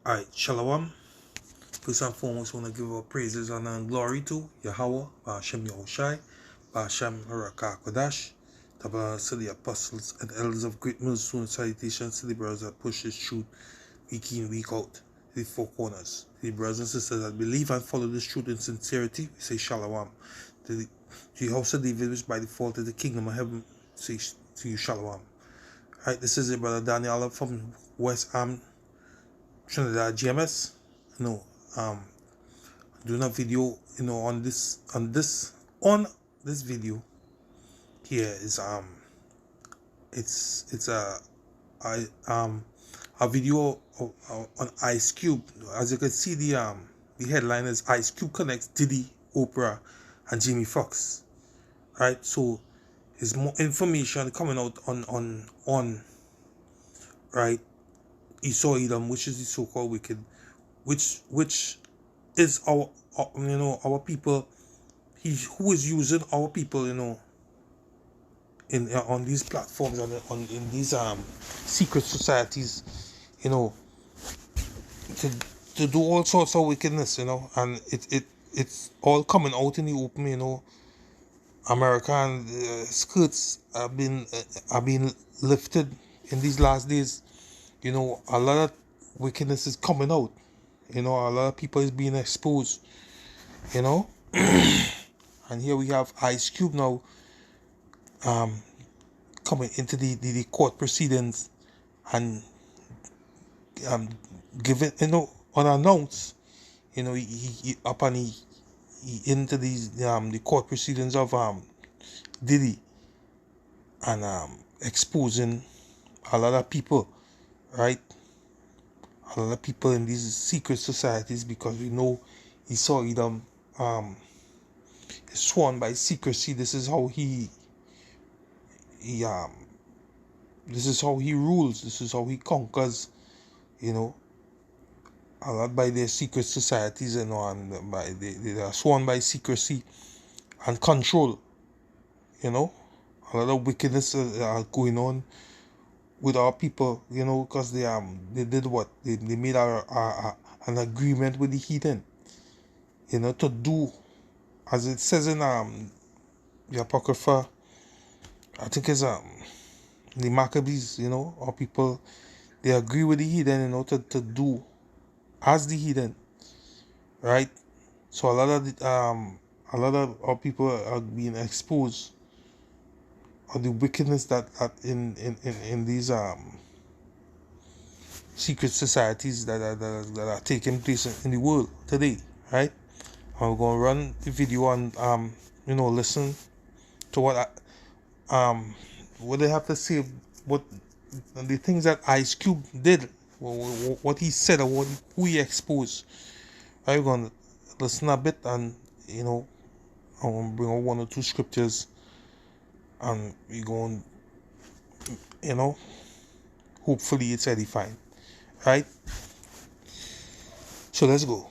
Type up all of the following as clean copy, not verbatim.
Alright, Shalom. First and foremost, I want to give our praises, honor, and glory to Yahweh, Ba'ashem Yahushai, Ba'ashem Harakah Kodash, to the apostles and elders of great millstone salutations to the brothers that push this truth week in, week out, to the four corners. To the brothers and sisters that believe and follow this truth in sincerity, we say Shalom. To the house of David, which by default is the kingdom of heaven, say to you Shalom. Alright, this is your brother Daniel from West Trinidad GMS. Doing a video, on this video here is it's a video on Ice Cube. As you can see, the headline is Ice Cube connects Diddy, Oprah, and Jamie Foxx. Right, so there's more information coming out on right Esau Edom, which is the so-called wicked, which is our people. Who is using our people, in on these platforms, in these secret societies, to do all sorts of wickedness, and it's all coming out in the open. American skirts have been lifted in these last days. A lot of wickedness is coming out. A lot of people is being exposed. And here we have Ice Cube now coming into the court proceedings and giving, unannounced, he into these the court proceedings of Diddy, and exposing a lot of people, right? A lot of people in these secret societies, because we know Esau Edom is sworn by secrecy. This is how he this is how he rules. This is how he conquers. A lot by their secret societies, and by they are sworn by secrecy and control. A lot of wickedness are going on with our people, because they did what they made an agreement with the heathen, to do as it says in the Apocrypha. I think it's the Maccabees. Our people, they agree with the heathen, to do as the heathen, right? So a lot of our people are being exposed of the wickedness that in these secret societies that are taking place in the world today, right? And we're gonna run the video and listen to what they have to say, what the things that Ice Cube did, what he said, or who he exposed. Right, we're gonna listen a bit, and I'm gonna bring out one or two scriptures, and we're going, hopefully it's edifying, right? So let's go.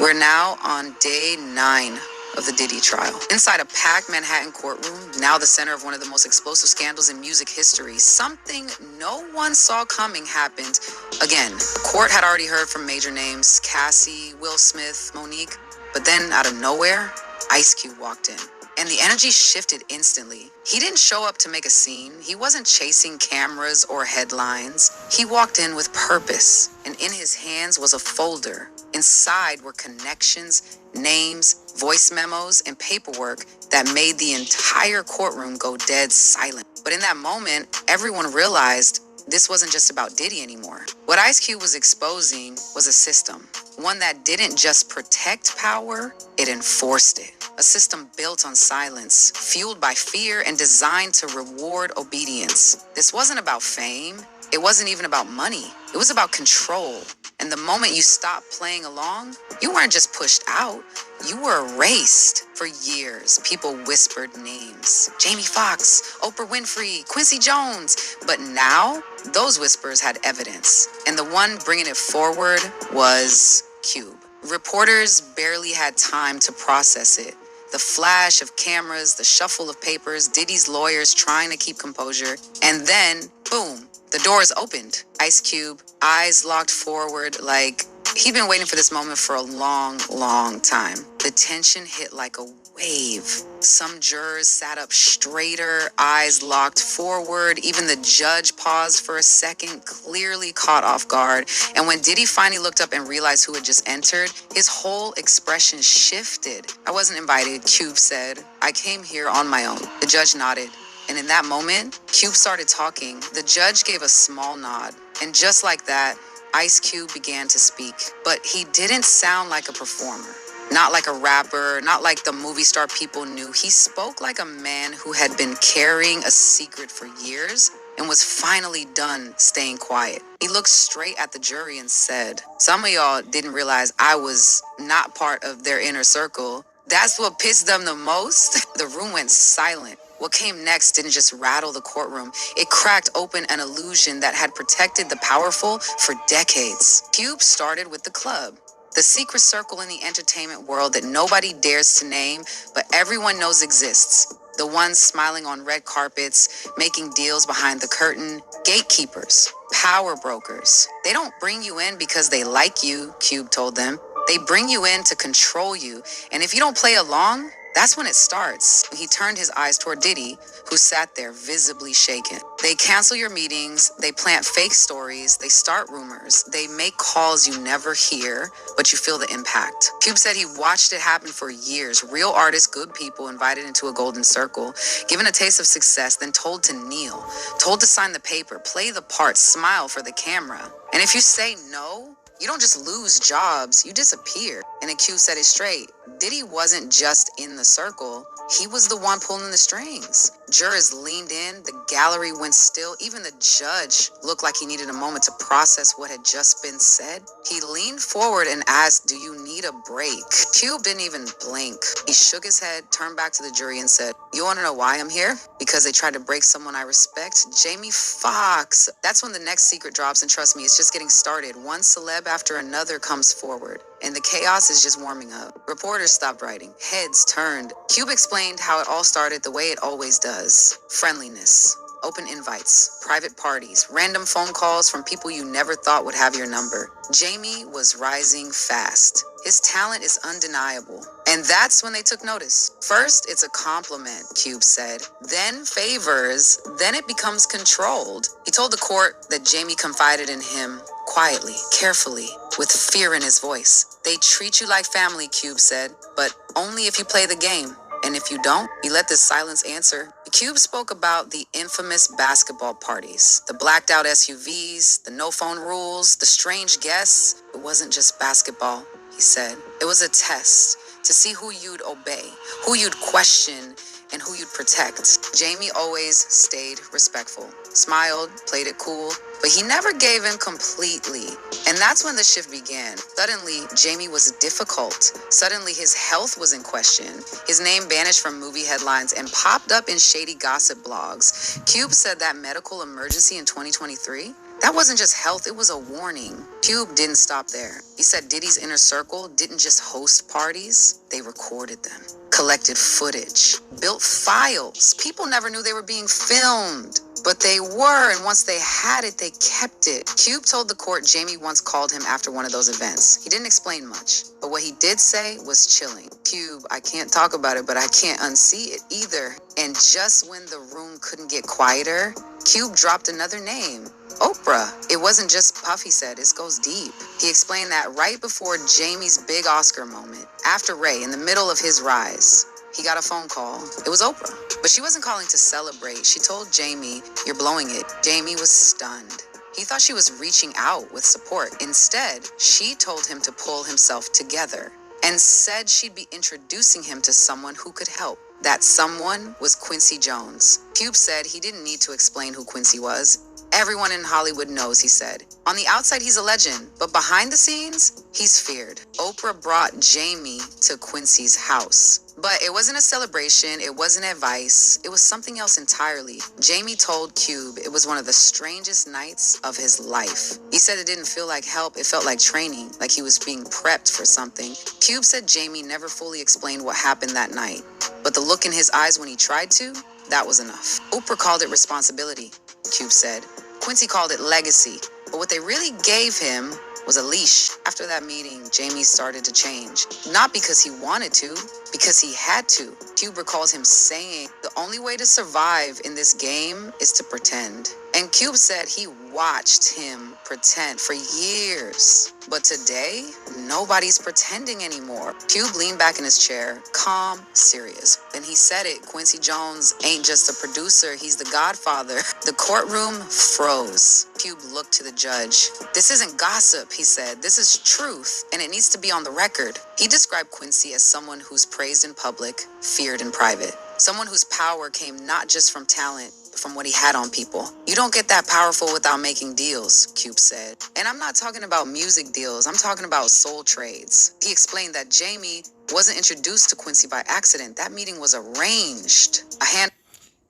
We're now on day 9 of the Diddy trial. Inside a packed Manhattan courtroom, now the center of one of the most explosive scandals in music history, something no one saw coming happened again. Court had already heard from major names: Cassie, Will Smith, Monique. But then, out of nowhere, Ice Cube walked in. And the energy shifted instantly. He didn't show up to make a scene. He wasn't chasing cameras or headlines. He walked in with purpose. And in his hands was a folder. Inside were connections, names, voice memos, and paperwork that made the entire courtroom go dead silent. But in that moment, everyone realized this wasn't just about Diddy anymore. What Ice Cube was exposing was a system. One that didn't just protect power, it enforced it. A system built on silence, fueled by fear, and designed to reward obedience. This wasn't about fame. It wasn't even about money. It was about control. And the moment you stopped playing along, you weren't just pushed out. You were erased. For years, people whispered names: Jamie Foxx, Oprah Winfrey, Quincy Jones. But now, those whispers had evidence. And the one bringing it forward was Cube. Reporters barely had time to process it. The flash of cameras, the shuffle of papers, Diddy's lawyers trying to keep composure. And then, boom, the doors opened. Ice Cube, eyes locked forward like he'd been waiting for this moment for a long, long time. The tension hit like a wave. Some jurors sat up straighter, eyes locked forward. Even the judge paused for a second, clearly caught off guard. And when Diddy finally looked up and realized who had just entered, his whole expression shifted. "I wasn't invited," Cube said. "I came here on my own." The judge nodded. And in that moment, Cube started talking. The judge gave a small nod. And just like that, Ice Cube began to speak. But he didn't sound like a performer. Not like a rapper, not like the movie star people knew. He spoke like a man who had been carrying a secret for years and was finally done staying quiet. He looked straight at the jury and said, "Some of y'all didn't realize I was not part of their inner circle. That's what pissed them the most." The room went silent. What came next didn't just rattle the courtroom. It cracked open an illusion that had protected the powerful for decades. Cube started with the club. The secret circle in the entertainment world that nobody dares to name, but everyone knows exists. The ones smiling on red carpets, making deals behind the curtain, gatekeepers, power brokers. They don't bring you in because they like you, Cube told them. They bring you in to control you. And if you don't play along, that's when it starts. He turned his eyes toward Diddy, who sat there visibly shaken. They cancel your meetings, they plant fake stories, they start rumors, they make calls you never hear, but you feel the impact. Cube said he watched it happen for years. Real artists, good people invited into a golden circle, given a taste of success, then told to kneel, told to sign the paper, play the part, smile for the camera. And if you say no, you don't just lose jobs, you disappear. And then Q said it straight. Diddy wasn't just in the circle, he was the one pulling the strings. Jurors leaned in, the gallery went still, even the judge looked like he needed a moment to process what had just been said. He leaned forward and asked, "Do you need a break?" Cube didn't even blink. He shook his head, turned back to the jury and said, "You want to know why I'm here? Because they tried to break someone I respect? Jamie Foxx." That's when the next secret drops, and trust me, it's just getting started. One celeb after another comes forward, and the chaos is just warming up. Reporters stopped writing. Heads turned. Cube explained how it all started the way it always does. Friendliness. Open invites, private parties, random phone calls from people you never thought would have your number. Jamie was rising fast. His talent is undeniable. And that's when they took notice. First, it's a compliment, Cube said. Then favors. Then it becomes controlled. He told the court that Jamie confided in him quietly, carefully, with fear in his voice. "They treat you like family," Cube said, "but only if you play the game. And if you don't," he let this silence answer. Cube spoke about the infamous basketball parties, the blacked out SUVs, the no phone rules, the strange guests. It wasn't just basketball, he said. It was a test to see who you'd obey, who you'd question, and who you'd protect. Jamie always stayed respectful, smiled, played it cool, but he never gave in completely. And that's when the shift began. Suddenly, Jamie was difficult. Suddenly, his health was in question. His name banished from movie headlines and popped up in shady gossip blogs. Cube said that medical emergency in 2023, that wasn't just health, it was a warning. Cube didn't stop there. He said Diddy's inner circle didn't just host parties, they recorded them, collected footage, built files. People never knew they were being filmed, but they were, and once they had it, they kept it. Cube told the court Jamie once called him after one of those events. He didn't explain much, but what he did say was chilling. "Cube, I can't talk about it, but I can't unsee it either." And just when the room couldn't get quieter, Cube dropped another name. Oprah. It wasn't just Puff, he said. It goes deep. He explained that right before Jamie's big Oscar moment, after Ray, in the middle of his rise, he got a phone call. It was Oprah. But she wasn't calling to celebrate. She told Jamie, "You're blowing it." Jamie was stunned. He thought she was reaching out with support. Instead, she told him to pull himself together and said she'd be introducing him to someone who could help. That someone was Quincy Jones. Cube said he didn't need to explain who Quincy was. Everyone in Hollywood knows, he said. On the outside, he's a legend, but behind the scenes, he's feared. Oprah brought Jamie to Quincy's house. But it wasn't a celebration, it wasn't advice, it was something else entirely. Jamie told Cube it was one of the strangest nights of his life. He said it didn't feel like help, it felt like training, like he was being prepped for something. Cube said Jamie never fully explained what happened that night, but the look in his eyes when he tried to, that was enough. Oprah called it responsibility, Cube said. Quincy called it legacy, but what they really gave him was a leash. After that meeting, Jamie started to change. Not because he wanted to, because he had to. Cube recalls him saying, the only way to survive in this game is to pretend. And Cube said he watched him pretend for years. But today, nobody's pretending anymore. Cube leaned back in his chair, calm, serious. Then he said it, Quincy Jones ain't just a producer, he's the godfather. The courtroom froze. Cube looked to the judge. This isn't gossip, he said. This is truth, and it needs to be on the record. He described Quincy as someone who's praised in public, feared in private. Someone whose power came not just from talent, but from what he had on people. You don't get that powerful without making deals, Cube said. And I'm not talking about music deals, I'm talking about soul trades. He explained that Jamie wasn't introduced to Quincy by accident. That meeting was arranged.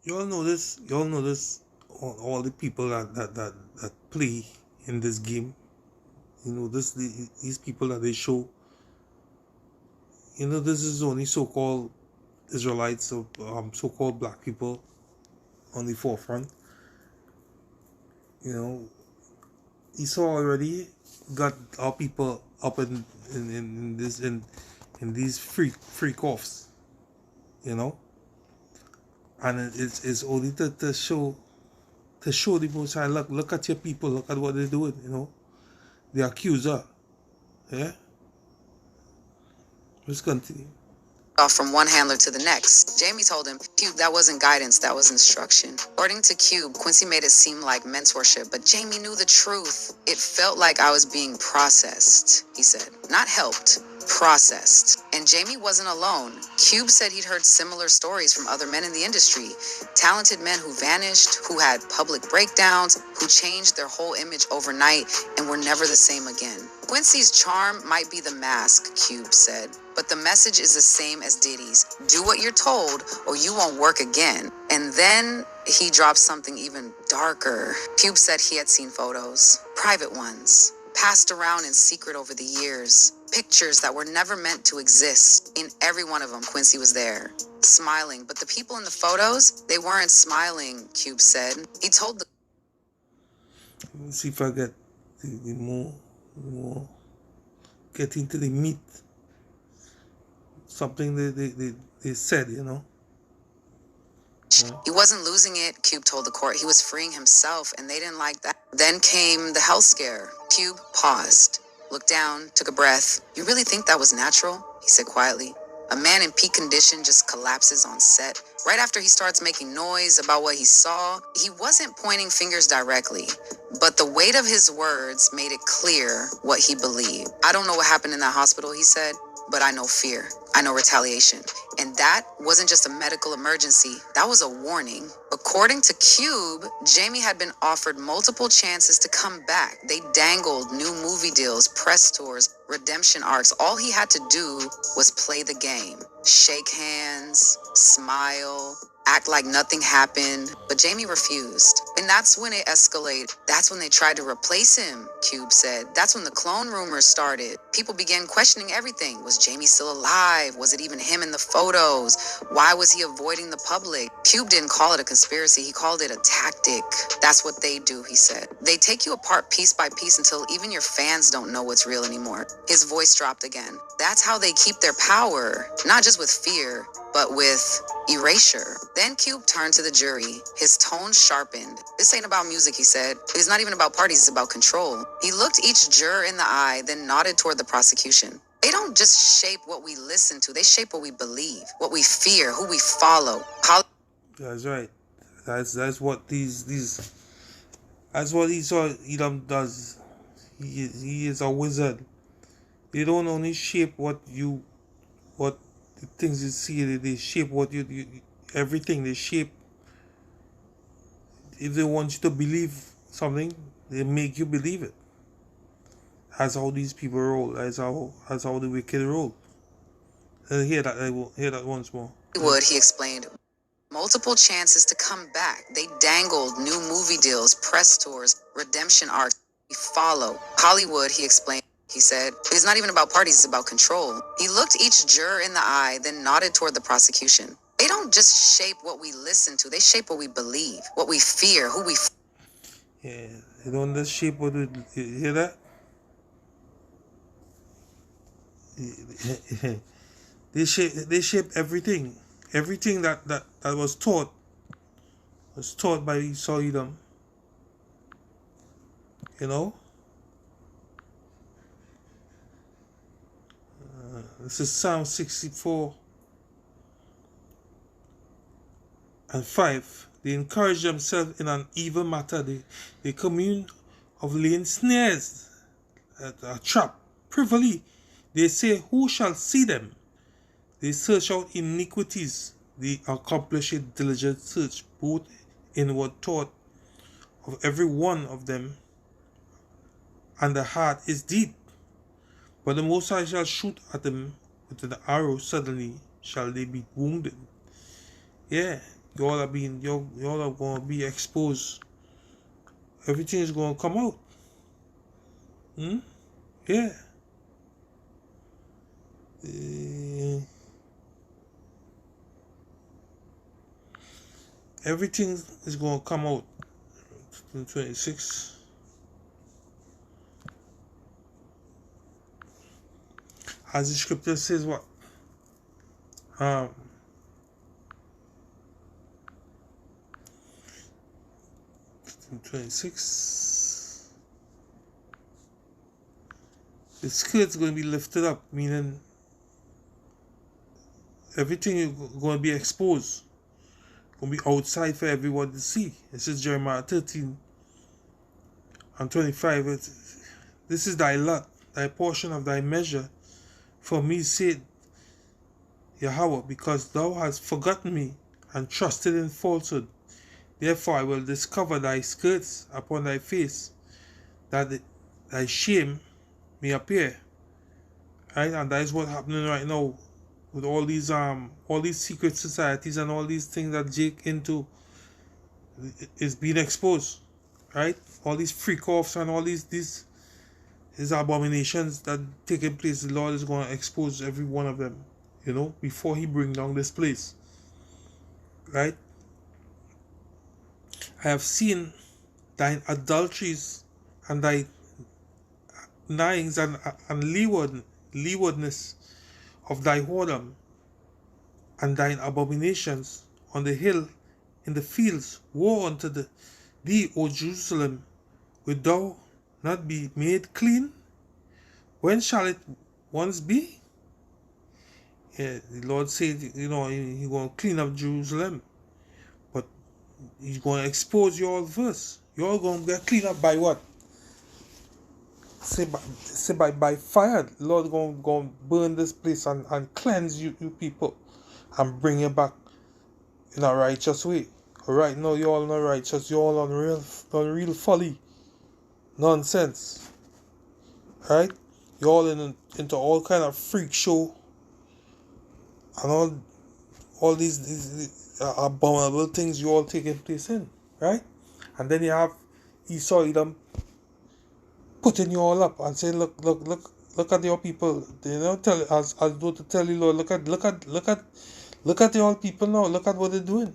You all know this, all the people that play in this game. You know, these people that they show, you know, this is only so-called Israelites, or so-called black people on the forefront. You know, Esau already got our people up in these freak offs, you know, and it's only to show the Most High, look at your people, look at what they're doing, you know, the accuser, yeah. Let's continue. Off from one handler to the next. Jamie told him, Cube, that wasn't guidance, that was instruction. According to Cube, Quincy made it seem like mentorship, but Jamie knew the truth. It felt like I was being processed, he said. Not helped, processed. And Jamie wasn't alone. Cube said he'd heard similar stories from other men in the industry. Talented men who vanished, who had public breakdowns, who changed their whole image overnight and were never the same again. Quincy's charm might be the mask, Cube said, but the message is the same as Diddy's. Do what you're told or you won't work again. And then he dropped something even darker. Cube said he had seen photos, private ones, passed around in secret over the years. Pictures that were never meant to exist. In every one of them, Quincy was there, smiling. But the people in the photos, they weren't smiling, Cube said. He told the... Let's see if I get the more get into the meat. Something they said, you know. He wasn't losing it, Cube told the court. He was freeing himself, and they didn't like that. Then came the health scare. Cube paused, looked down, took a breath. You really think that was natural? He said quietly. A man in peak condition just collapses on set. Right after he starts making noise about what he saw, he wasn't pointing fingers directly, but the weight of his words made it clear what he believed. I don't know what happened in that hospital, he said, but I know fear. I know retaliation. And that wasn't just a medical emergency. That was a warning. According to Cube, Jamie had been offered multiple chances to come back. They dangled new movie deals, press tours, redemption arcs. All he had to do was play the game. Shake hands, smile, act like nothing happened. But Jamie refused. And that's when it escalated. That's when they tried to replace him, Cube said. That's when the clone rumors started. People began questioning everything. Was Jamie still alive? Was it even him in the photos? Why was he avoiding the public? Cube didn't call it a conspiracy. He called it a tactic. That's what they do, he said. They take you apart piece by piece until even your fans don't know what's real anymore. His voice dropped again. That's how they keep their power. Not just with fear, but with erasure. Then Cube turned to the jury. His tone sharpened. This ain't about music, he said. It's not even about parties, it's about control. He looked each juror in the eye, then nodded toward the prosecution. They don't just shape what we listen to, they shape what we believe, what we fear, who we follow. That's right. That's what that's what Edom does. He is a wizard. They don't only shape what The things you see, they shape what you everything. They shape. If they want you to believe something, they make you believe it. That's how these people roll. That's how the wicked roll. Hear that. I will hear that once more. Would, he explained, multiple chances to come back. They dangled new movie deals, press tours, redemption arcs. We follow. Hollywood, he explained. He said, it's not even about parties, it's about control. He looked each juror in the eye, then nodded toward the prosecution. They don't just shape what we listen to, they shape what we believe, what we fear, who we. Yeah, they don't just shape what we you hear that. They shape everything. Everything that was taught by Esau Edom. You know? This is Psalm 64 and 5. They encourage themselves in an evil matter. They commune of laying snares, a trap, privily. They say, who shall see them? They search out iniquities. They accomplish a diligent search, both inward thought of every one of them, and the heart is deep. But the Most High shall shoot at them with an arrow, suddenly shall they be wounded. Yeah, y'all are going to be exposed. Everything is going to come out. Yeah. Everything is going to come out. 26. As the scripture says, what? 26. The skirt's going to be lifted up, meaning everything is going to be exposed. Going to be outside for everyone to see. This is Jeremiah 13 and 25. This is thy lot, thy portion of thy measure. For me, said Yahweh, because thou hast forgotten me and trusted in falsehood. Therefore I will discover thy skirts upon thy face, that thy shame may appear. Right? And that is what's happening right now with all these secret societies and all these things that Jake into is being exposed. Right? All these freak offs and all these abominations that taking place, the Lord is going to expose every one of them, before he bring down this place. Right? I have seen thine adulteries and thy lyings and leewardness of thy whoredom and thine abominations on the hill, in the fields. Woe unto thee, O Jerusalem! Wilt thou not be made clean? When shall it once be? Yeah, the Lord said, He's going to clean up Jerusalem. But He's going to expose you all first. You all going to get cleaned up by what? Say by fire. The Lord going to burn this place and cleanse you people and bring you back in a righteous way. Right now, you all not righteous. You all on real folly. Nonsense. Right? You all into all kind of freak show and all these abominable things you all taking place in. Right? And then you have Esau Edom putting you all up and saying, look at your people. As though to tell you, Lord, look at your people now. Look at what they're doing.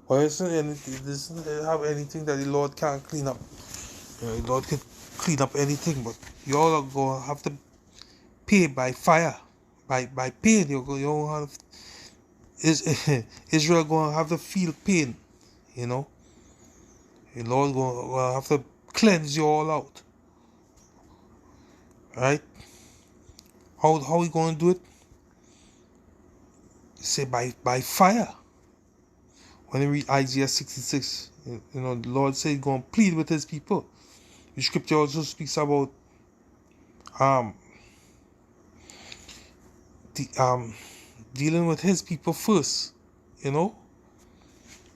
Why it doesn't have anything that the Lord can't clean up. The Lord can clean up anything, but you all are going to have to pay by fire, by pain. You're going to have Israel going to have to feel pain. The Lord going to have to cleanse you all out. Right? How we going to do it? Say by fire. When you read Isaiah 66, the Lord said He's going to plead with His people. The scripture also speaks about dealing with his people first, you know,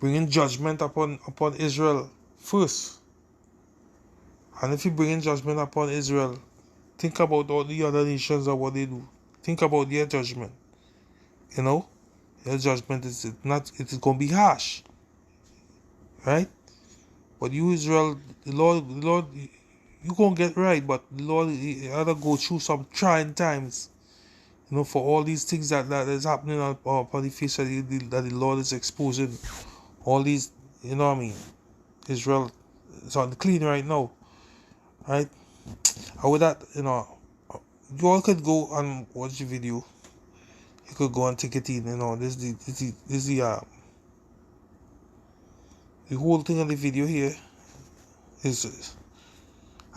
bringing judgment upon Israel first. And if you bring in judgment upon Israel, think about all the other nations and what they do. Think about their judgment. You know, their judgment is not. It is going to be harsh, right? But you, Israel, the Lord, you gonna get right. But the Lord, he had to go through some trying times. You know, for all these things that is happening upon the face of that the Lord is exposing. All these, you know what I mean? Israel is on the clean right now, right? And with that, you know, you all could go and watch the video. You could go and take it in, you know. The whole thing of the video here is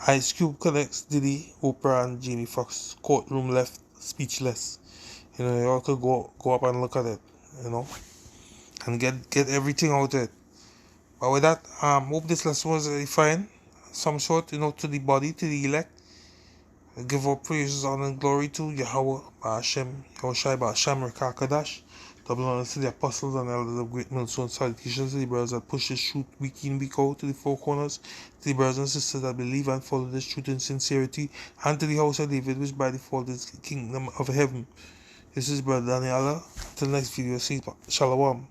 Ice Cube connects Diddy, Oprah, and Jamie Foxx courtroom left speechless. You know, you all could go up and look at it, you know, and get everything out of it. But with that, hope this lesson was edifying, some sort, you know, to the body, to the elect. Give all praises, honor, and glory to Yahweh, Ba'ashem, Yahushai, Ba'ashem, Rekakadash. Double honor to the apostles and elders of Great Millstone. Salutations to the brothers that push this truth week in, week out to the four corners. To the brothers and sisters that believe and follow this truth in sincerity. And to the house of David, which by default is the kingdom of heaven. This is Brother Daniela. Till next video, see Shalom.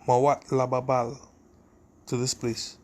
Mawat Lababal to this place.